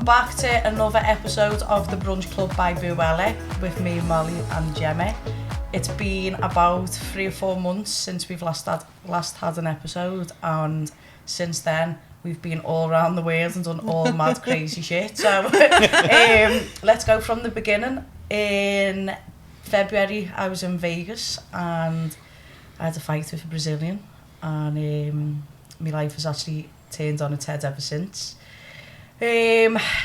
Welcome back to another episode of the Brunch Club by Buella with me, Molly and Gemma. It's been about 3 or 4 months since we've last had an episode, and since then we've been all around the world and done all mad crazy shit. So let's go from the beginning. In February I was in Vegas and I had a fight with a Brazilian, and my life has actually turned on its head ever since.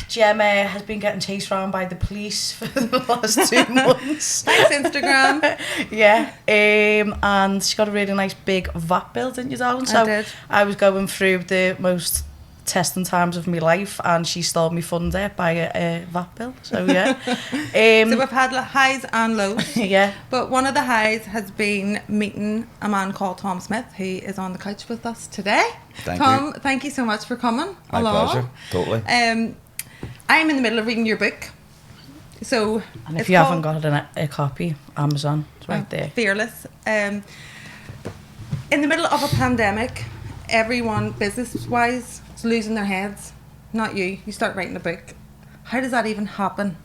Gemma has been getting chased around by the police for the last 2 months. Thanks, Instagram. Yeah. And she got a really nice big VAT bill, didn't you, darling? So I did. I was going through the most testing times of my life, and she stole me funder by a VAT bill. So yeah. So we've had highs and lows. Yeah. But one of the highs has been meeting a man called Tom Smyth, who is on the couch with us today. Tom, thank you so much for coming along. My pleasure, totally. I'm in the middle of reading your book. So And if you haven't got a copy, Amazon, it's right there. Fearless. In the middle of a pandemic, everyone, business-wise, is losing their heads. Not you. You start writing a book. How does that even happen?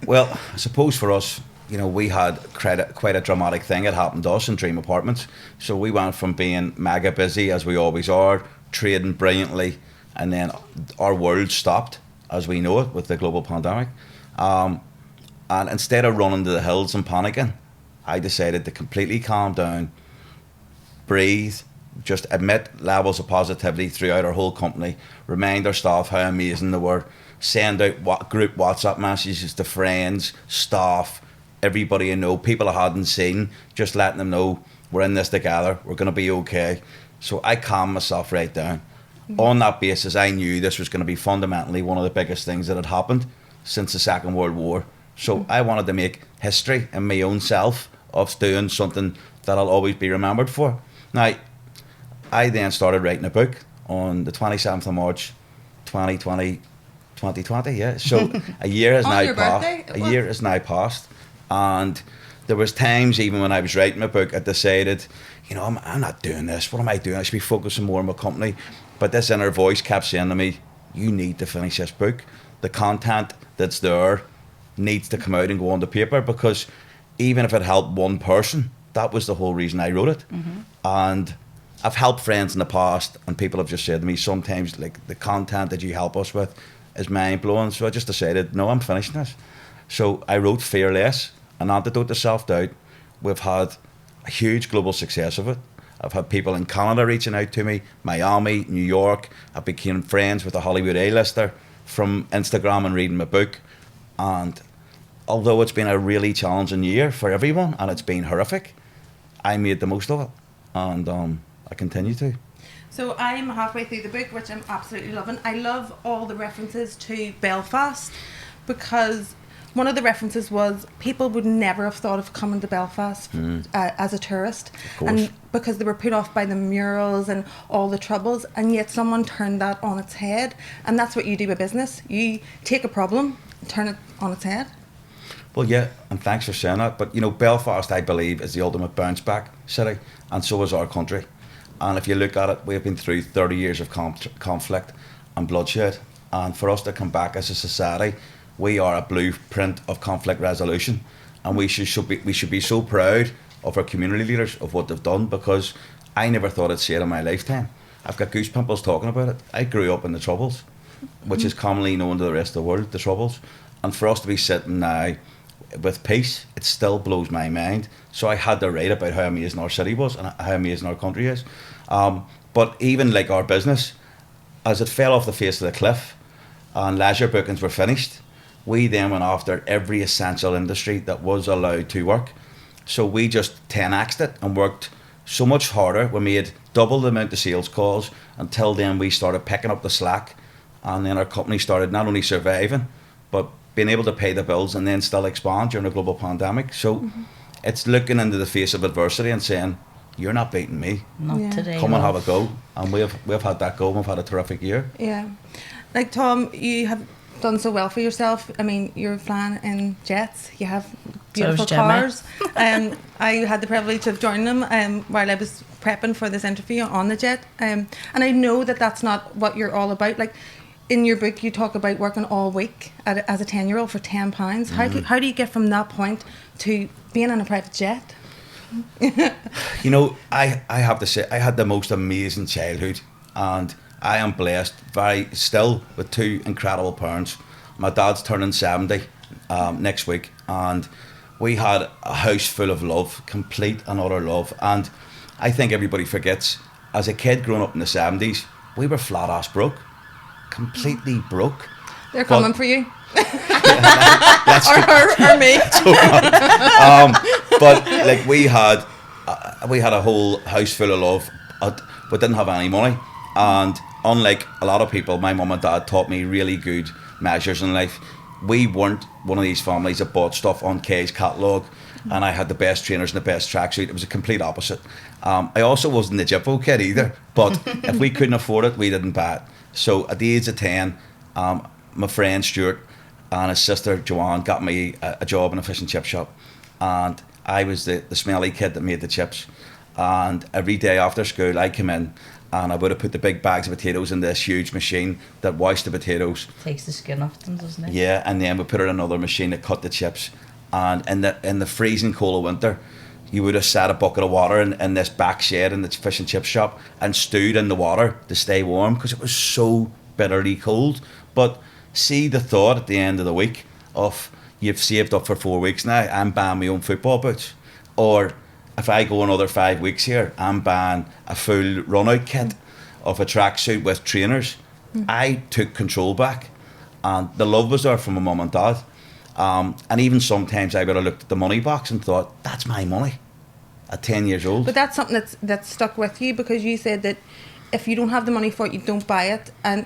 Well, I suppose for us, you know, we had quite a dramatic thing that happened to us in Dream Apartments. So we went from being mega busy, as we always are, trading brilliantly, and then our world stopped, as we know it, with the global pandemic. And instead of running to the hills and panicking, I decided to completely calm down, breathe, just admit levels of positivity throughout our whole company, remind our staff how amazing they were, send out group WhatsApp messages to friends, staff, everybody I know, people I hadn't seen, just letting them know we're in this together, we're going to be okay. So I calmed myself right down. Mm-hmm. On that basis, I knew this was going to be fundamentally one of the biggest things that had happened since the Second World War. So I wanted to make history in my own self of doing something that I'll always be remembered for. Now, I then started writing a book on the 27th of March 2020, yeah. So a year has now passed. A year has now passed. And there was times even when I was writing my book, I decided, you know, I'm not doing this. What am I doing? I should be focusing more on my company. But this inner voice kept saying to me, you need to finish this book. The content that's there needs to come out and go on the paper, because even if it helped one person, that was the whole reason I wrote it. Mm-hmm. And I've helped friends in the past, and people have just said to me sometimes, like, the content that you help us with is mind-blowing. So I just decided, no, I'm finishing this. So I wrote Fearless, an antidote to self-doubt. We've had a huge global success of it. I've had people in Canada reaching out to me, Miami, New York. I became friends with a Hollywood A-lister from Instagram and reading my book. And although it's been a really challenging year for everyone, and it's been horrific, I made the most of it. And I continue to. So I'm halfway through the book, which I'm absolutely loving. I love all the references to Belfast, because one of the references was people would never have thought of coming to Belfast as a tourist, and because they were put off by the murals and all the troubles, and yet someone turned that on its head. And that's what you do with business. You take a problem and turn it on its head. Well, yeah, and thanks for saying that. But, you know, Belfast, I believe, is the ultimate bounce back city, and so is our country. And if you look at it, we've been through 30 years of conflict and bloodshed. And for us to come back as a society, we are a blueprint of conflict resolution. And we should be so proud of our community leaders, of what they've done, because I never thought I'd see it in my lifetime. I've got goose pimples talking about it. I grew up in the Troubles, which is commonly known to the rest of the world, the Troubles. And for us to be sitting now with peace, it still blows my mind. So I had to write about how amazing our city was and how amazing our country is. But even like our business, as it fell off the face of the cliff and leisure bookings were finished, we then went after every essential industry that was allowed to work. So we just 10x'd it and worked so much harder. We made double the amount of sales calls. Until then, we started picking up the slack, and then our company started not only surviving, but being able to pay the bills and then still expand during a global pandemic. So it's looking into the face of adversity and saying, you're not beating me. Not today. Come and have a go. And we've had that go, and we've had a terrific year. Yeah. Like, Tom, you have done so well for yourself. I mean, you're flying in jets. You have beautiful cars. I had the privilege of joining them while I was prepping for this interview on the jet. And I know that that's not what you're all about. Like, in your book you talk about working all week as a 10-year-old for £10. How do you get from that point to being in a private jet? You know, I have to say, I had the most amazing childhood, and I am blessed still with two incredible parents. My dad's turning 70 next week, and we had a house full of love, complete and utter love. And I think everybody forgets, as a kid growing up in the 70s, we were flat ass broke, completely broke. They're coming for you. That's or me. But like we had a whole house full of love, but didn't have any money. And unlike a lot of people, my mum and dad taught me really good measures in life. We weren't one of these families that bought stuff on Kay's catalogue, and I had the best trainers and the best tracksuit. It was a complete opposite. I also wasn't the Jippo kid either, but if we couldn't afford it, we didn't buy it. So at the age of 10, my friend Stuart and his sister Joanne got me a job in a fish and chip shop, and I was the smelly kid that made the chips. And every day after school I came in and I would have put the big bags of potatoes in this huge machine that washed the potatoes. Takes the skin off them, doesn't it? Yeah, and then we put it in another machine that cut the chips. And in the freezing cold of winter, you would have set a bucket of water in this back shed in the fish and chip shop and stewed in the water to stay warm because it was so bitterly cold. But see the thought at the end of the week of you've saved up for 4 weeks now, I'm buying my own football boots. Or if I go another 5 weeks here, I'm buying a full run-out kit of a tracksuit with trainers. I took control back, and the love was there from my mum and dad. And even sometimes I would have looked at the money box and thought, that's my money at 10 years old. But that's something that's stuck with you, because you said that if you don't have the money for it, you don't buy it. And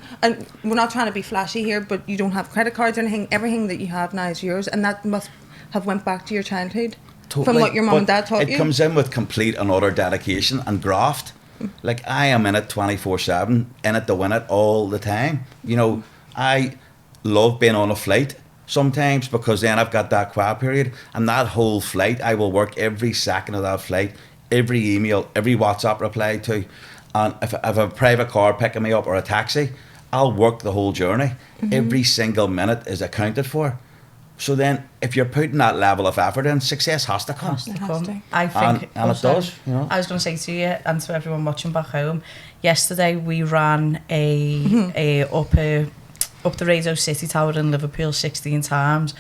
we're not trying to be flashy here, but you don't have credit cards or anything. Everything that you have now is yours, and that must have went back to your childhood. Totally. From what your mum and dad taught you. It comes in with complete and utter dedication and graft. Like, I am in it 24/7, in it to win it all the time. You know, I love being on a flight sometimes because then I've got that quiet period, and that whole flight I will work every second of that flight, every email, every WhatsApp reply to. And if I have a private car picking me up or a taxi, I'll work the whole journey. Every single minute is accounted for. So then, if you're putting that level of effort in, success has to come. It has to. I think And it does, you know. I was going to say to you and to everyone watching back home, yesterday we ran a up the Radio City Tower in Liverpool 16 times.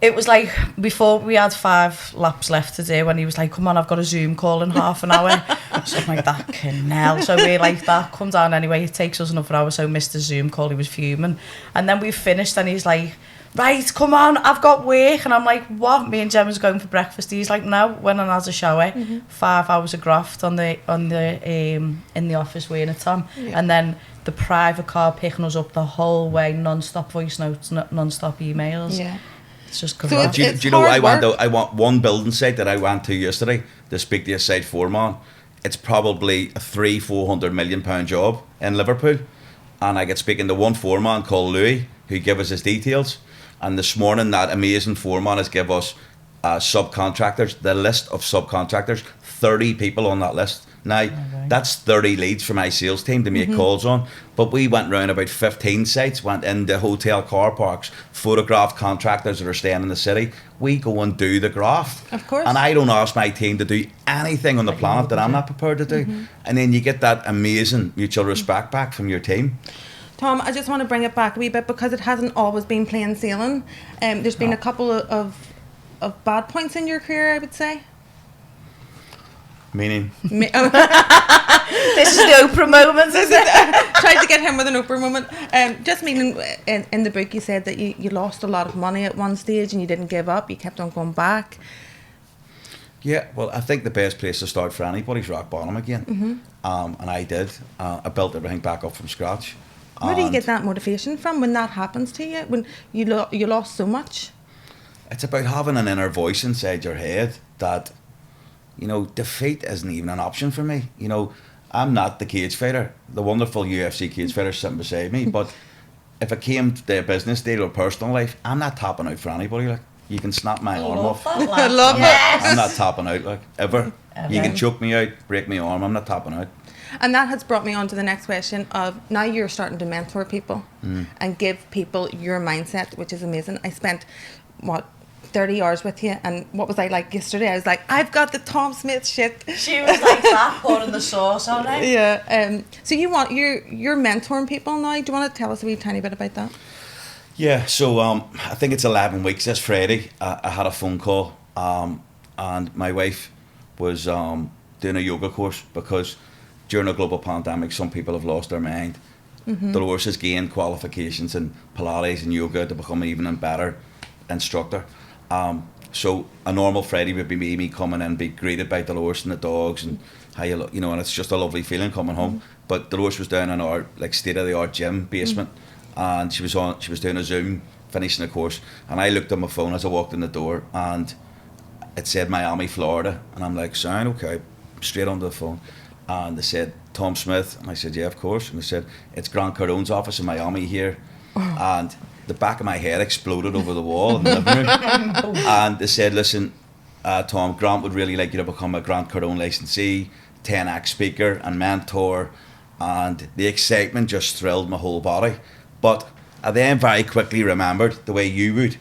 It was like, before we had 5 laps left to do, when he was like, come on, I've got a Zoom call in half an hour. So I'm like, that can hell. So we're like, that, come down anyway, it takes us another hour. So missed the Zoom call, he was fuming. And then we finished and he's like, right, come on, I've got work. And I'm like, what? Me and Gemma's going for breakfast. He's like, no, went and has a shower. 5 hours of graft in the office waiting at Tom. Yeah. And then the private car picking us up the whole way, non-stop voice notes, non-stop emails. Yeah. It's just So corrupt. Do you know, hard work. I want one building site that I went to yesterday to speak to a site foreman. It's probably a £300-400 million job in Liverpool, and I get speaking to one foreman called Louis, who gave us his details. And this morning, that amazing foreman has given us subcontractors, the list of subcontractors, 30 people on that list. Now, that's 30 leads for my sales team to make calls on. But we went round about 15 sites, went into hotel car parks, photographed contractors that are staying in the city. We go and do the graft. Of course. And I don't ask my team to do anything on the planet that I'm not prepared to do. And then you get that amazing mutual respect back from your team. Tom, I just want to bring it back a wee bit, because it hasn't always been plain sailing. There's been a couple of bad points in your career, I would say. Meaning? This is the Oprah moment, isn't it? Tried to get him with an Oprah moment. Just meaning, in the book you said that you lost a lot of money at one stage and you didn't give up, you kept on going back. Yeah, well, I think the best place to start for anybody's rock bottom again. And I did. I built everything back up from scratch. Where do you And get that motivation from when that happens to you, when you lost so much? it's about having an inner voice inside your head that, you know, defeat isn't even an option for me. You know, I'm not the cage fighter, the wonderful UFC cage fighter sitting beside me, but if it came to a business deal or personal life, I'm not tapping out for anybody. Like, you can snap my arm off. I love Yes. it. I'm not tapping out, like, ever. You can choke me out, break my arm, I'm not tapping out. And that has brought me on to the next question of, now you're starting to mentor people and give people your mindset, which is amazing. I spent, 30 hours with you, and what was I like yesterday? I was like, I've got the Tom Smyth shit. She was like that, pouring the sauce on it. Yeah. So you're mentoring people now. Do you want to tell us a wee tiny bit about that? Yeah, so I think it's 11 weeks this Friday. I had a phone call, and my wife was doing a yoga course, because during a global pandemic, some people have lost their mind. Dolores has gained qualifications in Pilates and yoga to become an even better instructor. So a normal Friday would be me coming in, be greeted by Dolores and the dogs, and how you look, and it's just a lovely feeling coming home. But Dolores was down in our state of the art gym basement, and she was doing a Zoom, finishing the course, and I looked at my phone as I walked in the door, and it said Miami, Florida, and I'm like, sound okay, straight onto the phone, and they said Tom Smyth, and I said, yeah, of course, and they said, it's Grant Cardone's office in Miami here, and the back of my head exploded over the wall in the living room. And they said, listen, Tom, Grant would really like you to become a Grant Cardone licensee, 10x speaker and mentor. And the excitement just thrilled my whole body. But I then very quickly remembered the way you would.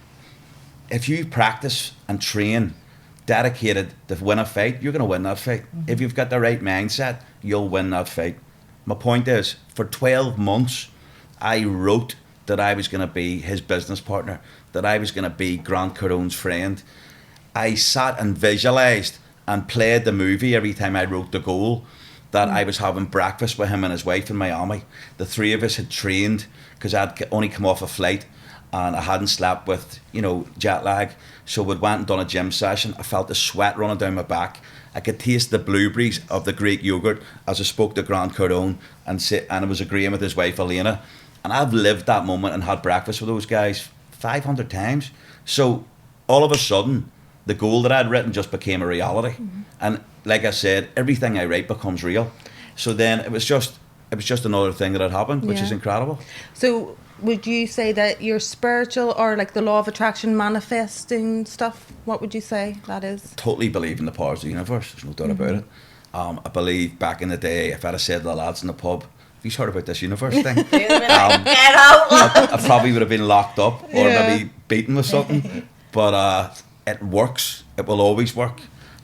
If you practice and train dedicated to win a fight, you're going to win that fight. If you've got the right mindset, you'll win that fight. My point is, for 12 months, I wrote that I was going to be his business partner, that I was going to be Grant Cardone's friend. I sat and visualised and played the movie every time I wrote the goal, that I was having breakfast with him and his wife in Miami. The three of us had trained, because I'd only come off a flight and I hadn't slept with, jet lag. So we'd went and done a gym session. I felt the sweat running down my back. I could taste the blueberries of the Greek yogurt as I spoke to Grant Cardone, and I was agreeing with his wife Elena. And I've lived that moment and had breakfast with those guys 500 times. So all of a sudden, the goal that I'd written just became a reality. And like I said, everything I write becomes real. So then it was just another thing that had happened, which is incredible. So would you say that you're spiritual, or like the law of attraction, manifesting stuff? What would you say that is? Totally believe in the powers of the universe. There's no doubt about it. I believe back in the day, if I'd have said to the lads in the pub, have you heard about this universe thing? Get out! I probably would have been locked up or maybe beaten with something. But it works. It will always work.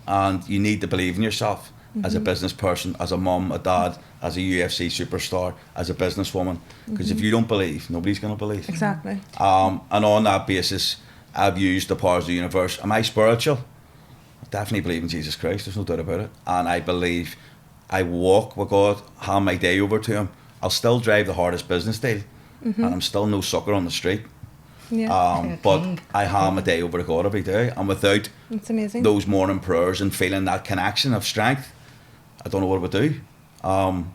And you need to believe in yourself as a business person, as a mum, a dad, as a UFC superstar, as a businesswoman. Because if you don't believe, nobody's going to believe. Exactly. And on that basis, I've used the powers of the universe. Am I spiritual? I definitely believe in Jesus Christ. There's no doubt about it. And I believe I walk with God, hand my day over to him. I'll still drive the hardest business deal, and I'm still no sucker on the street. Yeah. But I hand my day over to God every day, and without It's amazing. those morning prayers and feeling that connection of strength, I don't know what I would do. And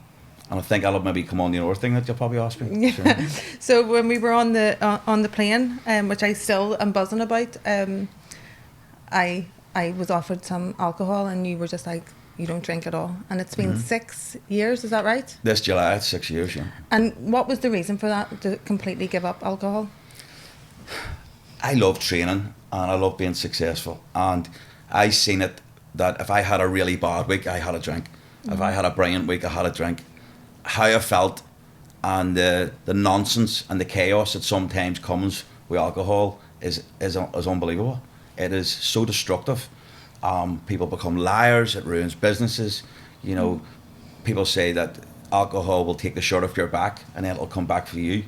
I think I'll maybe come on the other thing that you'll probably ask me. Yeah. So when we were on the plane, which I still am buzzing about, I was offered some alcohol, and you were just like, you don't drink at all. And it's been 6 years, is that right? This July, it's 6 years, yeah. And what was the reason for that, to completely give up alcohol? I love training and I love being successful. And I seen it that if I had a really bad week, I had a drink. If I had a brilliant week, I had a drink. How I felt and the nonsense and the chaos that sometimes comes with alcohol is unbelievable. It is so destructive. People become liars. It ruins businesses. People say that alcohol will take the shirt off your back and then it'll come back for you.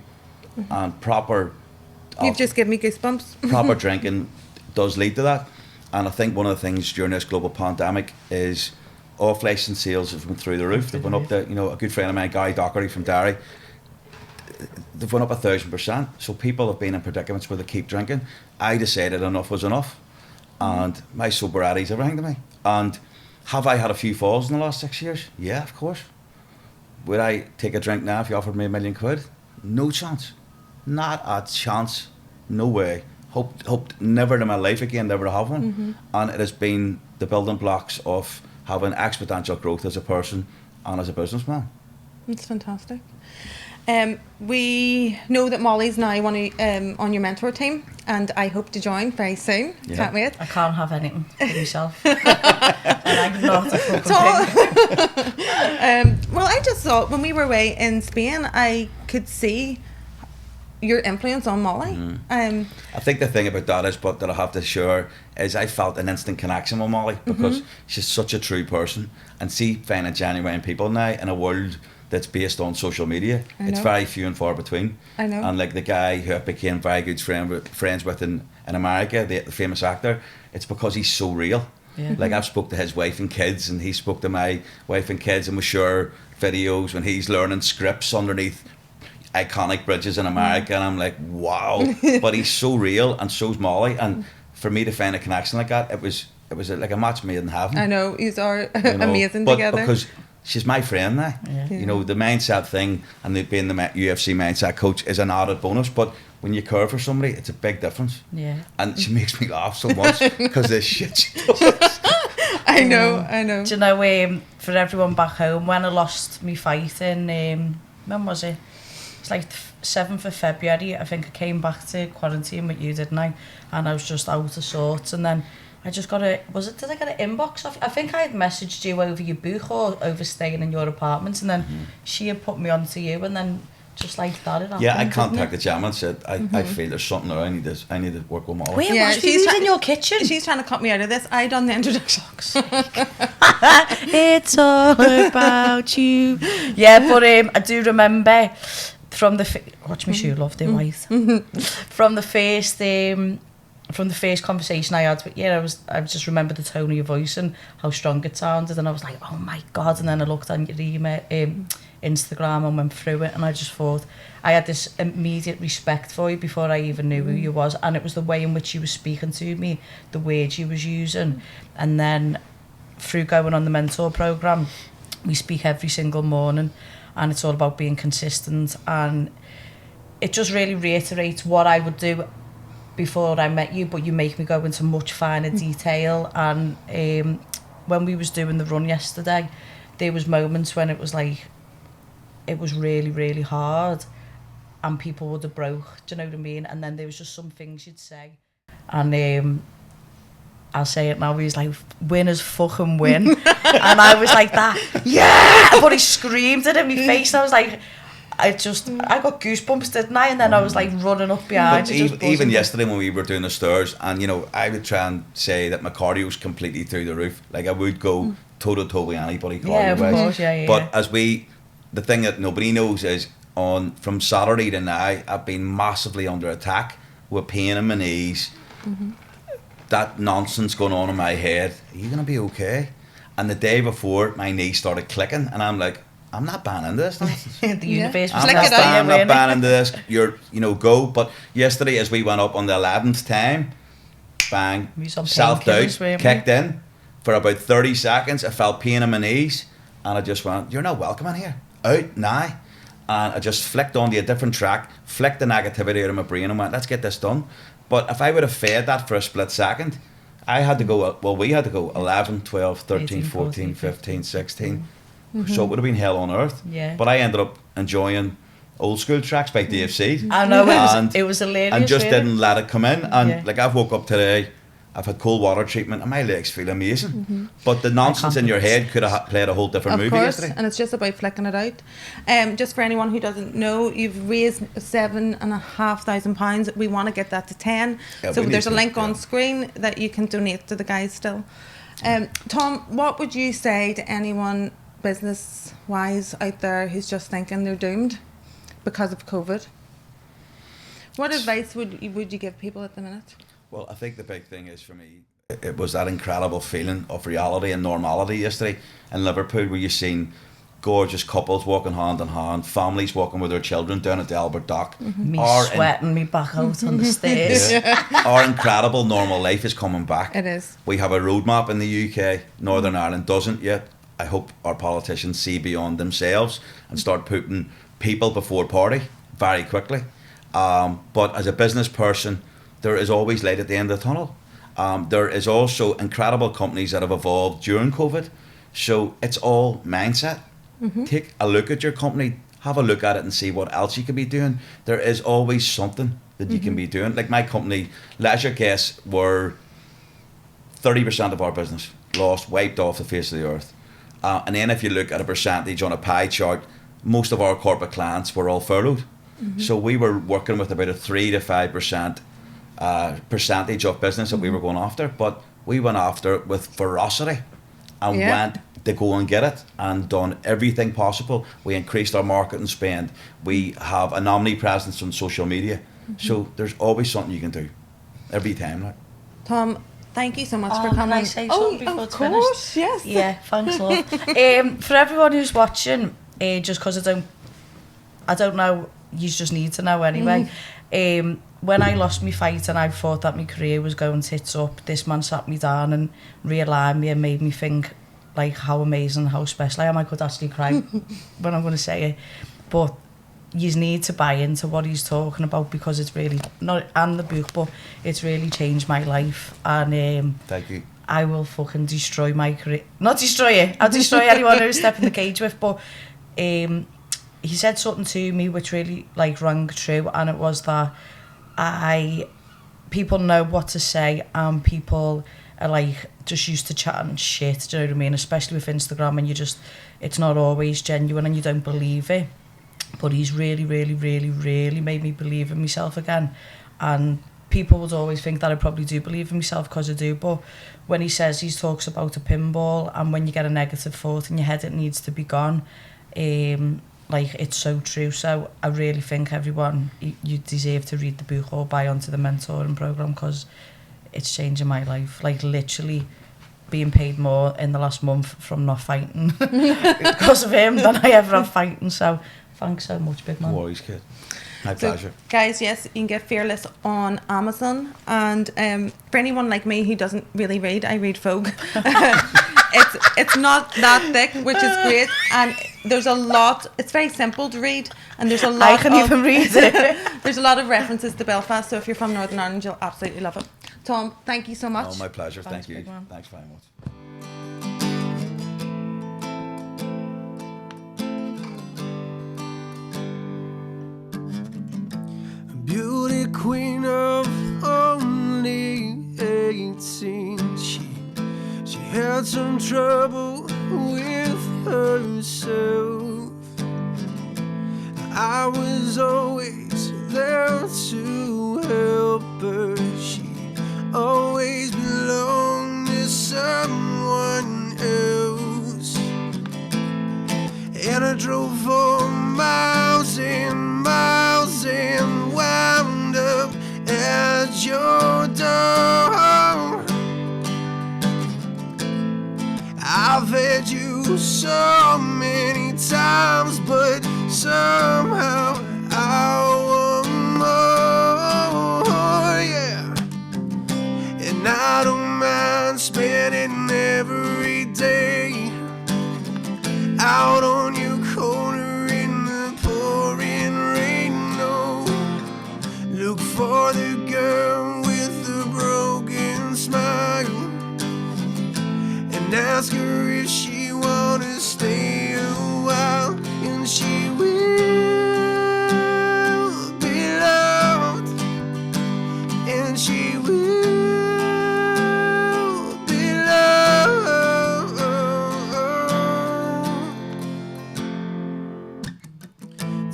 And proper You've just given me goosebumps. proper drinking does lead to that. And I think one of the things during this global pandemic is off-license sales have went through the roof. They've went up to, a good friend of mine, Guy Dockery from Derry, they've went up 1,000%. So people have been in predicaments where they keep drinking. I decided enough was enough. And my sobriety is everything to me. And have I had a few falls in the last 6 years? Yeah, of course. Would I take a drink now if you offered me £1 million? No chance. Not a chance. No way. Hoped never in my life again, never to have one. And it has been the building blocks of having exponential growth as a person and as a businessman. That's fantastic. We know that Molly's now on your mentor team, and I hope to join very soon. Yeah. Can't wait. I can't have anything for myself. And I'm not a fucking pig. Well, I just thought when we were away in Spain, I could see your influence on Molly. I think the thing about that is, but that I have to share, is I felt an instant connection with Molly because she's such a true person, and see finding genuine people now in a world that's based on social media. It's very few and far between. I know. And like the guy who I became very good friends with in America, the famous actor, it's because he's so real. Yeah. Like I've spoke to his wife and kids, and he spoke to my wife and kids, and we share videos when he's learning scripts underneath iconic bridges in America, and I'm like, wow. But he's so real, and so's Molly, and for me to find a connection like that, it was like a match made in heaven. I know, you are You know? amazing But together. because she's my friend now. Yeah. You know, the mindset thing and being the UFC mindset coach is an added bonus, but when you care for somebody, it's a big difference. Yeah. And she makes me laugh so much because this shit she does. I know. Do you know, for everyone back home, when I lost my fight in, when was it? It's like 7th of February. I think I came back to quarantine with you, didn't I? And I was just out of sorts. And then I just got did I get an inbox off? I think I had messaged you over your book or over staying in your apartment. And then she had put me on to you, and then just like that, it happened. Yeah, I didn't contacted Gemma and said, I feel there's something there. I need to work with Molly. Where Yeah, was she in your kitchen? She's trying to cut me out of this. I done the introduction. It's all about you. Yeah, but I do remember from the watch me shoe, love, they're white. From the first conversation I had with you, I just remember the tone of your voice and how strong it sounded, and I was like, oh my god. And then I looked on your email, Instagram, and went through it, and I just thought I had this immediate respect for you before I even knew who you was, and it was the way in which you were speaking to me, the words you was using. And then through going on the mentor program, we speak every single morning, and it's all about being consistent, and it just really reiterates what I would do before I met you, but you make me go into much finer detail. And when we was doing the run yesterday, there was moments when it was like, it was really, really hard, and people would have broke, do you know what I mean? And then there was just some things you'd say, and I'll say it now, he's like, winners fucking win. And I was like that, yeah, but he screamed it in my face. I was like, I got goosebumps, didn't I? And then I was like running up behind you, Even yesterday when we were doing the stairs, and you know, I would try and say that my cardio was completely through the roof. Like I would go toe to toe with anybody cardio yeah, of wise. course, yeah. But the thing that nobody knows is from Saturday to now, I've been massively under attack with pain in my knees. That nonsense going on in my head. Are you gonna be okay? And the day before, my knees started clicking, and I'm like, I'm not banning this. The universe was I'm not banning this. Go. But yesterday, as we went up on the 11th time, bang, self-doubt kicked in. For about 30 seconds, I felt pain in my knees, and I just went, you're not welcome in here. Out now. And I just flicked onto a different track, flicked the negativity out of my brain, and went, let's get this done. But if I would have fed that for a split second, we had to go 11, 12, 13, 18, 14, 15, 16. So it would have been hell on earth. Yeah. But I ended up enjoying old school tracks by Dave Seed. I know, it was hilarious. And just really. didn't let it come in. And like I've woke up today, I've had cold water treatment, and my legs feel amazing. But the nonsense in your head could have played a whole different movie yesterday. And it's just about flicking it out. Just for anyone who doesn't know, you've raised £7,500. We want to get that to 10. Yeah, so there's a link yeah. on screen that you can donate to the guys still. Tom, what would you say to anyone business-wise out there who's just thinking they're doomed because of COVID? What advice would you give people at the minute? Well, I think the big thing is for me, it was that incredible feeling of reality and normality yesterday in Liverpool, where you've seen gorgeous couples walking hand in hand, families walking with their children down at the Albert Dock. Me sweating me back out on the stairs. Our incredible normal life is coming back. It is. We have a roadmap in the UK. Northern Ireland doesn't yet. I hope our politicians see beyond themselves and start putting people before party very quickly. But as a business person, there is always light at the end of the tunnel. There is also incredible companies that have evolved during COVID. So it's all mindset. Take a look at your company, have a look at it and see what else you could be doing. There is always something that you can be doing. Like my company, leisure guests were 30% of our business, lost, wiped off the face of the earth. And then if you look at a percentage on a pie chart, most of our corporate clients were all furloughed. So we were working with about a 3 to 5% percentage of business that we were going after, but we went after it with ferocity and went to go and get it and done everything possible. We increased our marketing spend. We have an omnipresence on social media. So there's always something you can do every time. Like. Tom, thank you so much for coming. Can I say something before it's finished? Of course, yes. Yeah, thanks, love. For everyone who's watching, just because I don't know, you just need to know anyway. When I lost my fight and I thought that my career was going tits up, this man sat me down and realigned me and made me think like how amazing, how special I am. I could actually cry when I'm going to say it, but you need to buy into what he's talking about, because it's really not, and the book, but it's really changed my life. And Thank you. I will fucking destroy my career. Not destroy it. I'll destroy anyone who's stepping the cage with. But he said something to me which really like rang true, and it was that people know what to say, and people are like just used to chatting shit. Do you know what I mean? Especially with Instagram, and it's not always genuine, and you don't believe it. But he's really, really, really, really made me believe in myself again. And people would always think that I probably do believe in myself, because I do. But when he talks about a pinball, and when you get a negative thought in your head, it needs to be gone. Like, it's so true. So I really think everyone, you deserve to read the book or buy onto the mentoring program, because it's changing my life. Like, literally being paid more in the last month from not fighting because of him than I ever have fighting. So thanks so much, big man. No worries, kid. My pleasure. Guys, yes, you can get Fearless on Amazon. And for anyone like me who doesn't really read, I read Vogue. It's not that thick, which is great. And there's a lot, it's very simple to read. And there's a lot I can even read it. There's a lot of references to Belfast. So if you're from Northern Ireland, you'll absolutely love it. Tom, thank you so much. Oh, my pleasure. Thanks, Thank you. big man. Thanks very much. Beauty queen of only 18, she had some trouble with herself. I was always there to help her. She always belonged to someone else. And I drove for miles and miles and wound up at your door. I've had you so many times, but somehow I want more, yeah. And I don't mind spending every day out on your corner in the pouring rain. No, look for the girl with the broken smile and ask her if she wanna stay a while, and she will be loved, and she will be loved.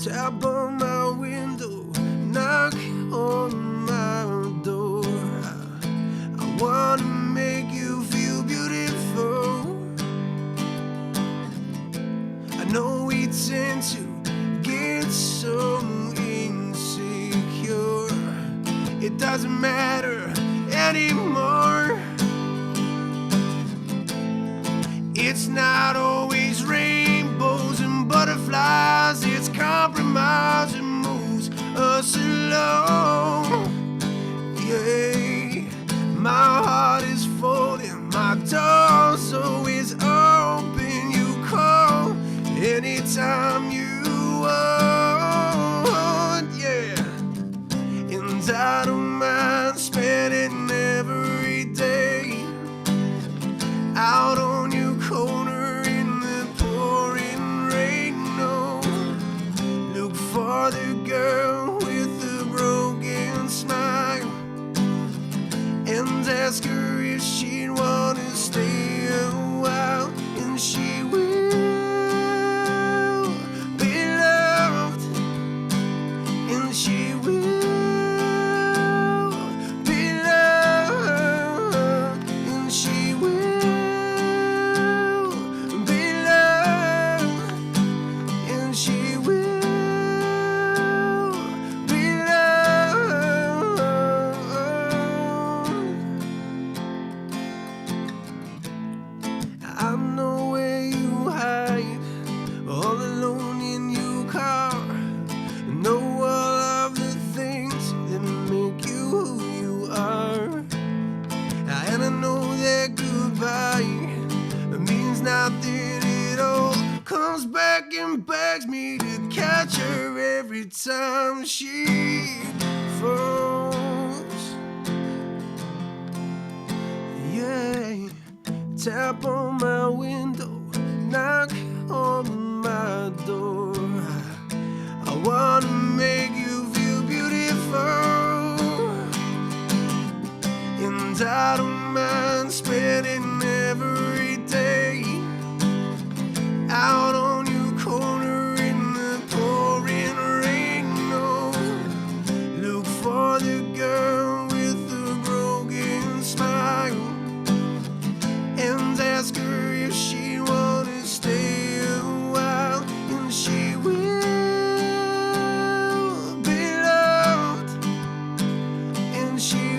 Tap on my window, knock on my door. I wanna make you feel beautiful. I know we tend to get so insecure. It doesn't matter anymore. It's not always rainbows and butterflies. It's compromise and moves us along. Yeah, my heart is folding, my door's always open. You call anytime you want, yeah. And I don't mind spending every day out on your corner in the pouring rain. No, look for the girl with the broken time she falls. Yeah, tap on my window, knock on my door. I wanna make you feel beautiful, and I don't mind spending every day out on your corner in the pouring rain. No, look for the girl with the broken smile and ask her if she wanna stay a while, and she will be loved, and she